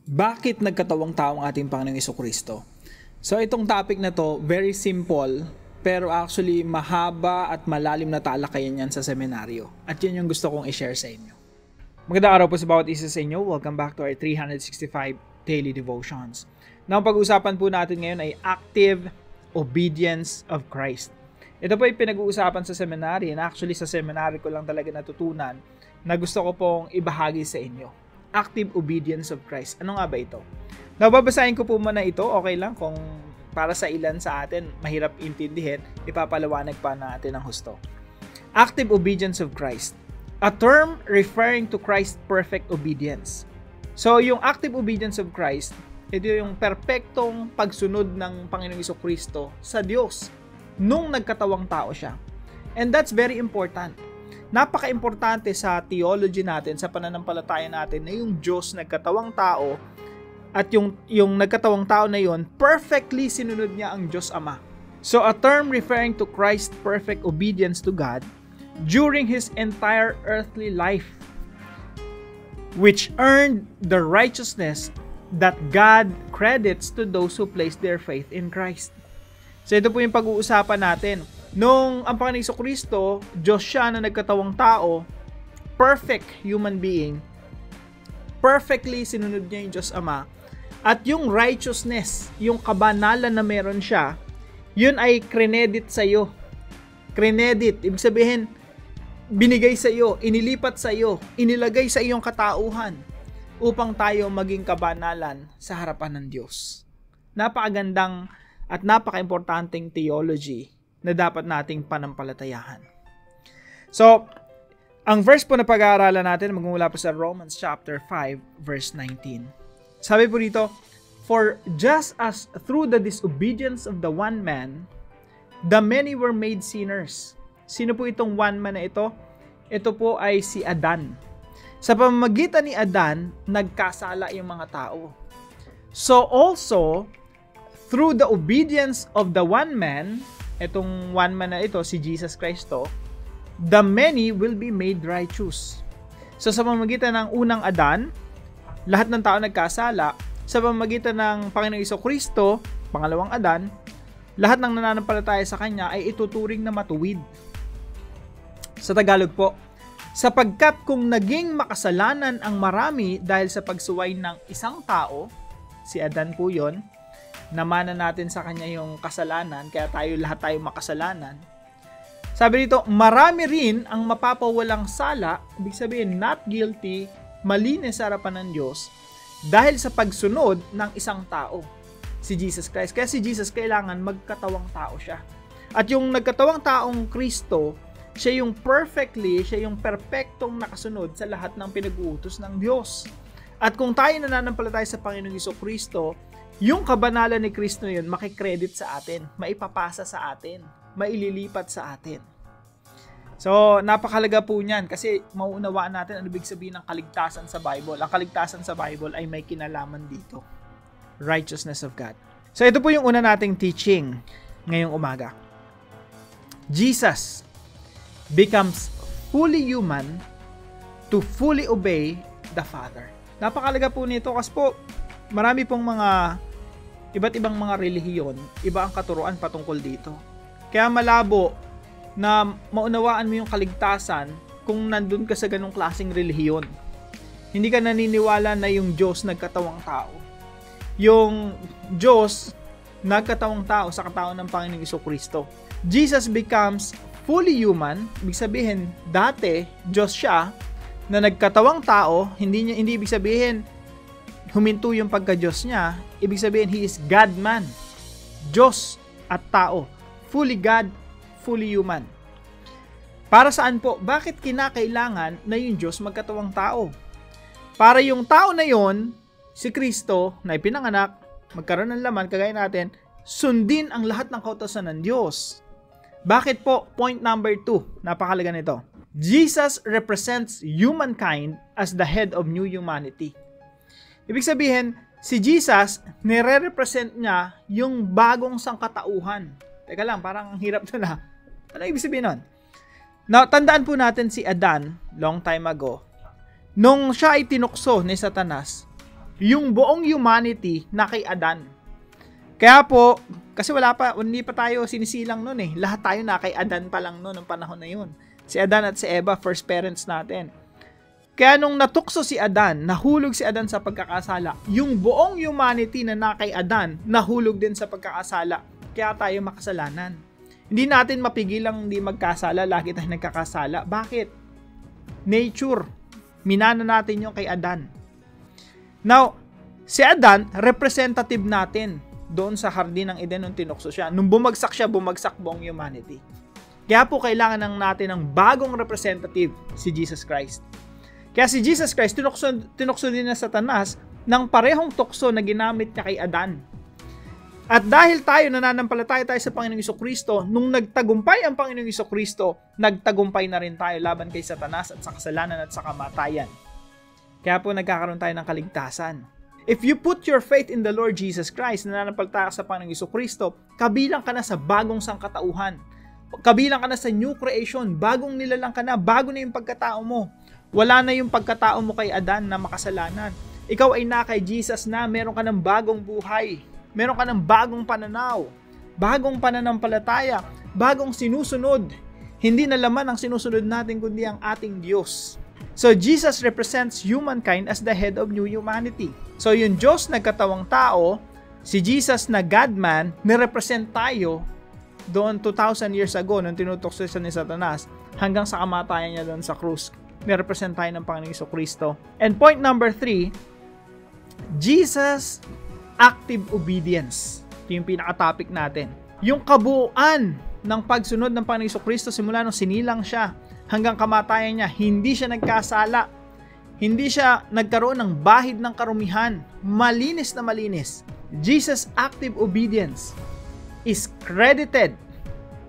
Bakit nagkatawang tao ang ating Panginoong Jesucristo? So itong topic na to, very simple, pero actually mahaba at malalim na talakayan yan sa seminaryo. At yun yung gusto kong i-share sa inyo. Magandang araw po sa bawat isa sa inyo. Welcome back to our 365 Daily Devotions. Now, ang pag-uusapan po natin ngayon ay active obedience of Christ. Ito po ay pinag-uusapan sa seminary, and actually sa seminary ko lang talaga natutunan na gusto ko pong ibahagi sa inyo. Active obedience of Christ. Ano nga ba ito? Nababasahin ko po muna ito. Okay lang kung para sa ilan sa atin mahirap intindihin, ipapaliwanag pa natin ang husto. Active obedience of Christ. A term referring to Christ's perfect obedience. So, yung active obedience of Christ, ito yung perpektong pagsunod ng Panginoong Jesucristo sa Diyos nung nagkatawang tao siya. And that's very important. Napaka-importante sa theology natin, sa pananampalataya natin, na yung Diyos nagkatawang tao at yung nagkatawang tao na yun, perfectly sinunod niya ang Diyos Ama. So, a term referring to Christ's perfect obedience to God during His entire earthly life, which earned the righteousness that God credits to those who place their faith in Christ. So, ito po yung pag-uusapan natin. Nung ang Panginoong Jesucristo, Diyos siya na nagkatawang tao, perfect human being, perfectly sinunod niya yung Diyos Ama, at yung righteousness, yung kabanalan na meron siya, yun ay credit sa iyo. Credit, ibig sabihin, binigay sa iyo, inilipat sa iyo, inilagay sa iyong katauhan upang tayo maging kabanalan sa harapan ng Diyos. Napakagandang at napaka-importanting theology na dapat nating panampalatayahan. So, ang verse po na pag-aaralan natin magmumula po sa Romans chapter 5 verse 19. Sabi po dito, "For just as through the disobedience of the one man, the many were made sinners." Sino po itong one man na ito? Ito po ay si Adan. Sa pamamagitan ni Adan, nagkasala yung mga tao. So also, through the obedience of the one man, itong one man na ito, si Jesus Cristo, the many will be made righteous. So sa pamamagitan ng unang Adan, lahat ng tao nagkasala. Sa pamamagitan ng Panginoong Jesucristo, pangalawang Adan, lahat ng nananampalataya sa Kanya ay ituturing na matuwid. Sa Tagalog po, sapagkat kung naging makasalanan ang marami dahil sa pagsuway ng isang tao, si Adan po yun, namana natin sa kanya yung kasalanan, kaya lahat tayo makasalanan. Sabi dito, marami rin ang mapapawalang sala, ibig sabihin not guilty, malinis sa harapan ng Diyos, dahil sa pagsunod ng isang tao, si Jesus Christ. Kaya si Jesus kailangan magkatawang tao siya. At yung nagkatawang taong Kristo, siya yung perfectong nakasunod sa lahat ng pinag-uutos ng Diyos. At kung tayo nananampalataya sa Panginoong Jesucristo, yung kabanalan ni Kristo yun, makikredit sa atin, maipapasa sa atin, maililipat sa atin. So, napakalaga po niyan kasi mauunawaan natin ano ibig sabihin ng kaligtasan sa Bible. Ang kaligtasan sa Bible ay may kinalaman dito. Righteousness of God. So, ito po yung una nating teaching ngayong umaga. Jesus becomes fully human to fully obey the Father. Napakalaga po nito kasi po, marami pong mga iba't ibang mga relihiyon, iba ang katuruan patungkol dito. Kaya malabo na maunawaan mo yung kaligtasan kung nandun ka sa ganong klaseng relihiyon. Hindi ka naniniwala na yung Diyos nagkatawang tao. Yung Diyos nagkatawang tao sa katawan ng Panginoong Jesucristo. Jesus becomes fully human, ibig sabihin, dati Diyos siya na nagkatawang tao, hindi ibig sabihin huminto yung pagka-Diyos niya, ibig sabihin, He is God-man. Diyos at tao. Fully God, fully human. Para saan po? Bakit kinakailangan na yung Diyos magkatawang tao? Para yung tao na yon, si Kristo, na ipinanganak, magkaroon ng laman, kagaya natin, sundin ang lahat ng kautusan ng Diyos. Bakit po? Point number 2. Napakalaga nito. Jesus represents humankind as the head of new humanity. Ibig sabihin, si Jesus, nire-represent niya yung bagong sangkatauhan. Teka lang, parang hirap na. Ano ibig sabihin nun? Now, tandaan po natin si Adan, long time ago. Nung siya ay tinukso ni Satanas, yung buong humanity na kay Adan. Kaya po, kasi hindi pa tayo sinisilang nun eh. Lahat tayo na kay Adan pa lang nun ng panahon na yun. Si Adan at si Eva, first parents natin. Kaya nung natukso si Adan, nahulog si Adan sa pagkakasala. Yung buong humanity na kay Adan, nahulog din sa pagkakasala. Kaya tayo makasalanan. Hindi natin mapigilang hindi magkasala, lagi tayo nagkakasala. Bakit? Nature. Minana natin yung kay Adan. Now, si Adan, representative natin doon sa hardin ng Eden nung tinukso siya. Nung bumagsak siya, bumagsak buong humanity. Kaya po kailangan natin ng bagong representative, si Jesus Christ. Kaya si Jesus Christ, tinukso din na Satanas ng parehong tukso na ginamit niya kay Adan. At dahil tayo nananampalataya tayo sa Panginoong Jesucristo, nung nagtagumpay ang Panginoong Jesucristo, nagtagumpay na rin tayo laban kay Satanas at sa kasalanan at sa kamatayan. Kaya po nagkakaroon tayo ng kaligtasan. If you put your faith in the Lord Jesus Christ, nananampalataya ka sa Panginoong Jesucristo, kabilang ka na sa bagong sangkatauhan. Kabilang ka na sa new creation, bagong nilalang ka na, bago na yung pagkatao mo. Wala na yung pagkatao mo kay Adan na makasalanan. Ikaw ay na kay Jesus na, meron ka ng bagong buhay. Meron ka ng bagong pananaw, bagong pananampalataya, bagong sinusunod. Hindi na laman ang sinusunod natin kundi ang ating Diyos. So Jesus represents humankind as the head of new humanity. So yung Diyos nagkatawang tao, si Jesus na God-man, nirepresent tayo doon 2,000 years ago nung tinutokso siya ni Satanas hanggang sa kamatayan niya doon sa krus. Nirepresent tayo ng Panginoong Jesucristo. And point number 3, Jesus active obedience. Ito yung pinaka-topic natin. Yung kabuuan ng pagsunod ng Panginoong Jesucristo simula nung sinilang siya hanggang kamatayan niya, hindi siya nagkasala. Hindi siya nagkaroon ng bahid ng karumihan. Malinis na malinis. Jesus' active obedience is credited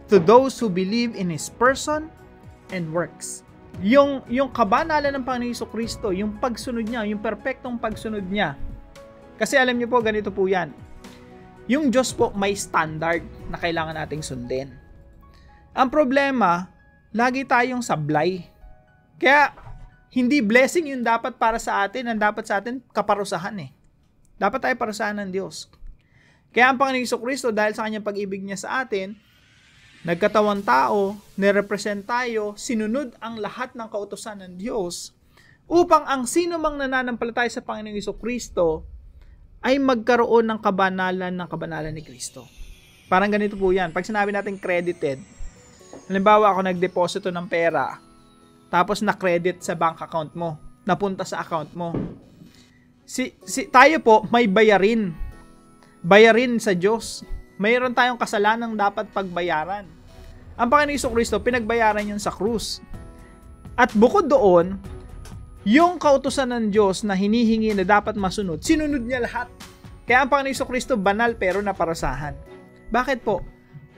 to those who believe in His person and works. Yung kabanalan ng Panginoong Jesucristo, yung pagsunod niya, yung perpektong pagsunod niya. Kasi alam niyo po, ganito po yan. Yung Diyos po may standard na kailangan nating sundin. Ang problema, lagi tayong sablay. Kaya, hindi blessing yung dapat para sa atin. Ang dapat sa atin, kaparusahan eh. Dapat tayo parusahan ng Diyos. Kaya ang Panginoong Jesucristo, dahil sa kanyang pag-ibig niya sa atin, nagkatawang tao, nirepresent tayo, sinunod ang lahat ng kautusan ng Diyos, upang ang sino mang nananampalataya sa Panginoong Jesucristo, ay magkaroon ng kabanalan ni Kristo. Parang ganito po yan. Pag sinabi natin credited, halimbawa ako nagdeposito ng pera, tapos na-credit sa bank account mo, napunta sa account mo. Tayo po, may bayarin. Bayarin sa Diyos. Mayroon tayong kasalanang dapat pagbayaran. Ang Panginoong Jesucristo, pinagbayaran yun sa krus. At bukod doon, yung kautusan ng Diyos na hinihingi na dapat masunod, sinunod niya lahat. Kaya ang Panginoong Jesucristo banal pero naparusahan. Bakit po?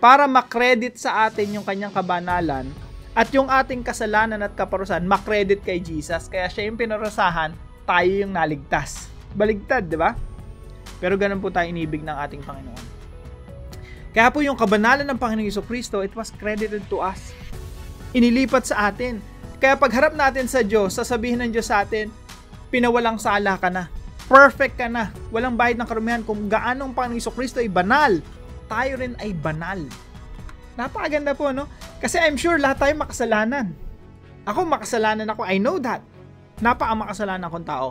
Para makredit sa atin yung kanyang kabanalan at yung ating kasalanan at kaparusahan, makredit kay Jesus. Kaya siya yung pinarusahan, tayo yung naligtas. Baligtad, di ba? Pero ganun po tayo inibig ng ating Panginoon. Kaya po yung kabanalan ng Panginoong Jesucristo, it was credited to us. Inilipat sa atin. Kaya pagharap natin sa Diyos, sasabihin ng Diyos sa atin, pinawalang sala ka na. Perfect ka na. Walang bahid ng karumihan. Kung gaano ang Panginoong Jesucristo ay banal, tayo rin ay banal. Napakaganda po, no? Kasi I'm sure lahat tayo makasalanan. Ako, makasalanan ako. I know that. Napakamakasalanan akong tao.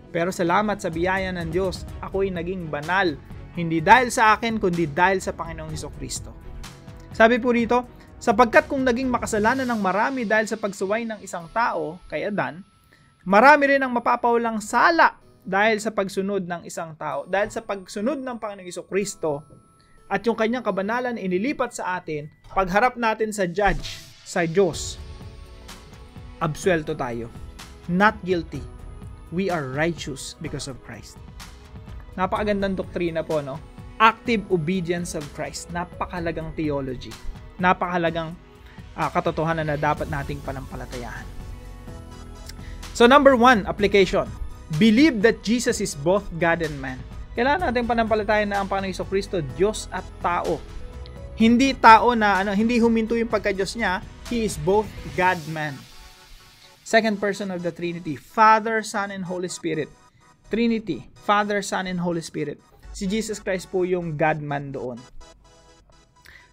Pero salamat sa biyaya ng Diyos, ako'y naging banal. Hindi dahil sa akin, kundi dahil sa Panginoong Jesucristo. Sabi po rito, sapagkat kung naging makasalanan ng marami dahil sa pagsuway ng isang tao, kay Adan, marami rin ang mapapawalang sala dahil sa pagsunod ng isang tao. Dahil sa pagsunod ng Panginoong Jesucristo at yung kanyang kabanalan inilipat sa atin, pagharap natin sa judge, sa Diyos, absuelto tayo. Not guilty. We are righteous because of Christ. Napakagandang doktrina po, no? Active obedience of Christ. Napakahalagang theology. Napakahalagang katotohanan na dapat nating panampalatayahan. So number 1, application. Believe that Jesus is both God and man. Kailangan nating panampalatayan na ang Panginoong Jesucristo, Diyos at tao. Hindi tao na hindi huminto yung pagka-Diyos niya. He is both God, man. Second person of the Trinity, Father, Son, and Holy Spirit. Trinity, Father, Son, and Holy Spirit. Si Jesus Christ po yung God-man doon.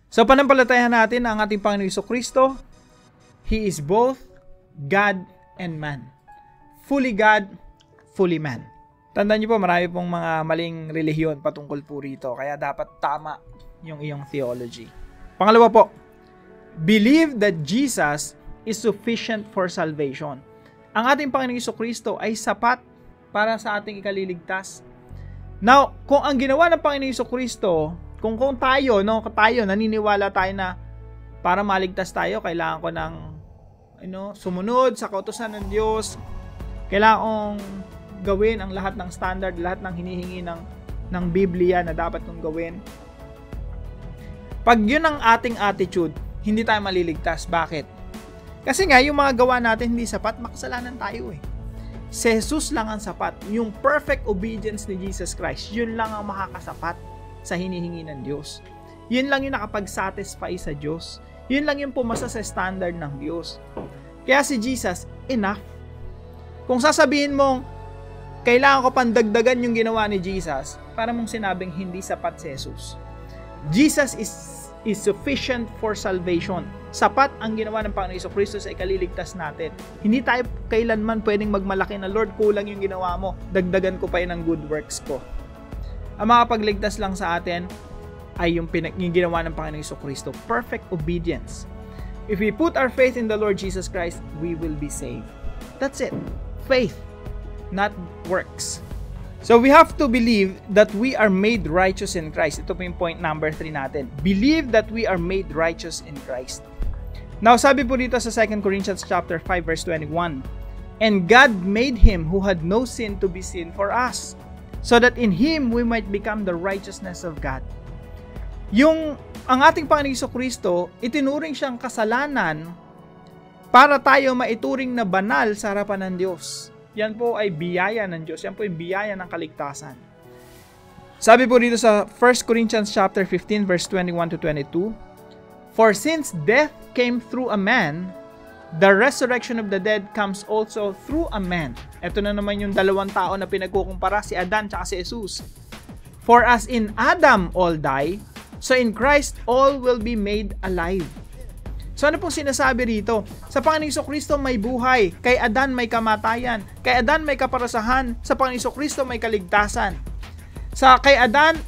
So, panampalatayan natin ang ating Panginoong Jesucristo. He is both God and man. Fully God, fully man. Tandaan niyo po, marami pong mga maling relihiyon patungkol po rito. Kaya dapat tama yung iyong theology. Pangalawa po, believe that Jesus is sufficient for salvation. Ang ating Panginoong Jesucristo ay sapat para sa ating ikaliligtas. Now, kung ang ginawa ng Panginoong Jesucristo, kung tayo naniniwala tayo na para maligtas tayo, kailangan ko ng sumunod sa kautusan ng Diyos, kailangan kong gawin ang lahat ng standard, lahat ng hinihingi ng Biblia na dapat kong gawin. Pag yun ang ating attitude, hindi tayo maliligtas. Bakit? Kasi nga, yung mga gawa natin hindi sapat, makasalanan tayo eh. Si Jesus lang ang sapat. Yung perfect obedience ni Jesus Christ, yun lang ang makakasapat sa hinihingi ng Diyos. Yun lang yung nakapag-satisfy sa Diyos. Yun lang yung pumasa sa standard ng Diyos. Kaya si Jesus, enough. Kung sasabihin mong, kailangan ko pandagdagan yung ginawa ni Jesus, para mong sinabing hindi sapat si Jesus. Jesus is sufficient for salvation. Sapat ang ginawa ng Panginoon Jesucristo sa ikaliligtas natin. Hindi tayo kailanman pwedeng magmalaki na, Lord, kulang yung ginawa mo, dagdagan ko pa yun ng good works ko. Ang makapagligtas lang sa atin ay yung ginawa ng Panginoon Jesucristo. Perfect obedience. If we put our faith in the Lord Jesus Christ, we will be saved. That's it. Faith, not works. So we have to believe that we are made righteous in Christ. Ito po yung point number 3 natin. Believe that we are made righteous in Christ. Now, sabi po dito sa 2 Corinthians chapter 5 verse 21, and God made him who had no sin to be sin for us, so that in him we might become the righteousness of God. Ang ating Panginoong Jesucristo, itinuring siyang kasalanan para tayo maituring na banal sa harapan ng Diyos. Yan po ay biyaya ng Diyos. Yan po ay biyaya ng kaligtasan. Sabi po dito sa 1 Corinthians chapter 15 verse 21 to 22, for since death came through a man, the resurrection of the dead comes also through a man. Ito na naman yung dalawang tao na pinagkukumpara, si Adan at si Jesus. For as in Adam all die, so in Christ all will be made alive. So ano pong sinasabi rito? Sa Panginoong Jesucristo may buhay, kay Adan may kamatayan, kay Adan may kaparasahan, sa Panginoong Jesucristo may kaligtasan. Kay Adan,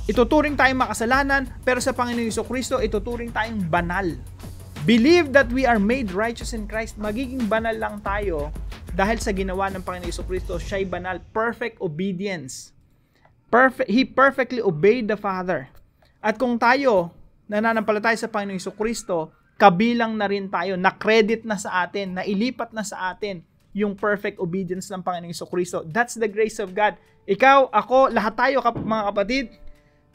ituturing tayong makasalanan, pero sa Panginoong Jesucristo, ituturing tayong banal. Believe that we are made righteous in Christ. Magiging banal lang tayo dahil sa ginawa ng Panginoong Jesucristo. Siya'y banal. Perfect obedience. He perfectly obeyed the Father. At kung tayo nananampalataya sa Panginoong Jesucristo, kabilang na rin tayo, na-credit na sa atin, nailipat na sa atin yung perfect obedience ng Panginoong Jesucristo. That's the grace of God. Ikaw, ako, lahat tayo, mga kapatid,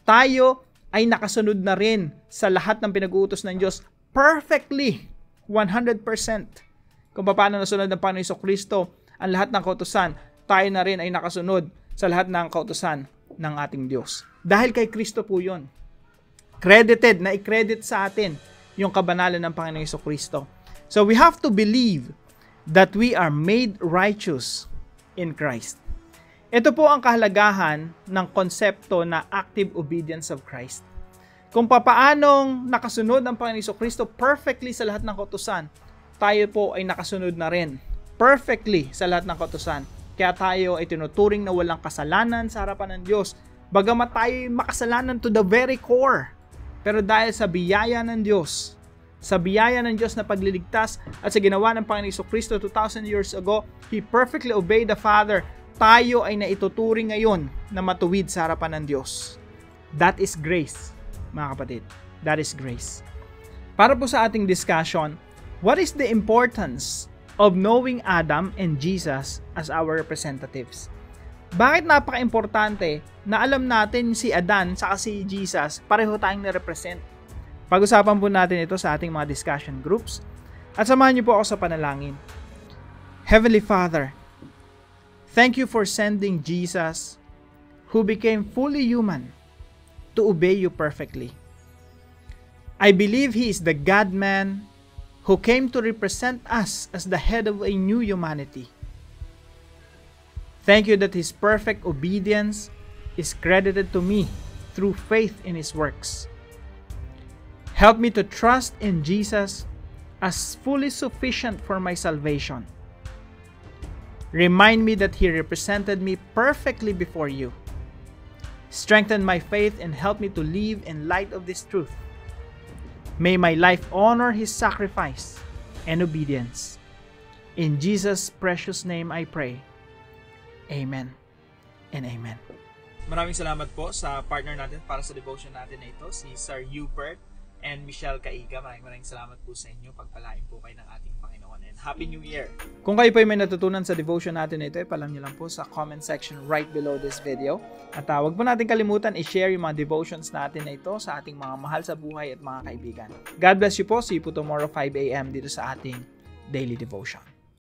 tayo ay nakasunod na rin sa lahat ng pinag-uutos ng Diyos perfectly, 100%. Kung paano nasunod ng Panginoong Jesucristo ang lahat ng kautusan, tayo na rin ay nakasunod sa lahat ng kautusan ng ating Diyos. Dahil kay Kristo po yun. Credited, na i-credit sa atin yung kabanalan ng Panginoong Jesucristo. So we have to believe that we are made righteous in Christ. Ito po ang kahalagahan ng konsepto na active obedience of Christ. Kung papaanong nakasunod ng Panginoong Jesucristo perfectly sa lahat ng kautusan, tayo po ay nakasunod na rin perfectly sa lahat ng kautusan. Kaya tayo ay tinuturing na walang kasalanan sa harapan ng Diyos. Bagamat tayo ay makasalanan to the very core, pero dahil sa biyaya ng Diyos, na pagliligtas at sa ginawa ng Panginoong Jesucristo 2,000 years ago, He perfectly obeyed the Father. Tayo ay naituturing ngayon na matuwid sa harapan ng Diyos. That is grace, mga kapatid. That is grace. Para po sa ating discussion, what is the importance of knowing Adam and Jesus as our representatives? Bakit napaka-importante na alam natin si Adan saka si Jesus, pareho tayong na-represent? Pag-usapan po natin ito sa ating mga discussion groups. At samahan niyo po ako sa panalangin. Heavenly Father, thank you for sending Jesus, who became fully human, to obey you perfectly. I believe He is the God-man who came to represent us as the head of a new humanity. Thank you that His perfect obedience is credited to me through faith in His works. Help me to trust in Jesus as fully sufficient for my salvation. Remind me that He represented me perfectly before you. Strengthen my faith and help me to live in light of this truth. May my life honor His sacrifice and obedience. In Jesus' precious name I pray. Amen and amen. Maraming salamat po sa partner natin para sa devotion natin na ito, si Sir Hubert and Michelle Caiga. Maraming salamat po sa inyo. Pagpalain po kayo ng ating Panginoon. And Happy New Year! Kung kayo po ay may natutunan sa devotion natin na ito, ipalam nyo lang po sa comment section right below this video. At huwag po natin kalimutan i-share yung mga devotions natin na ito sa ating mga mahal sa buhay at mga kaibigan. God bless you po. See you po tomorrow 5 a.m. dito sa ating Daily Devotion.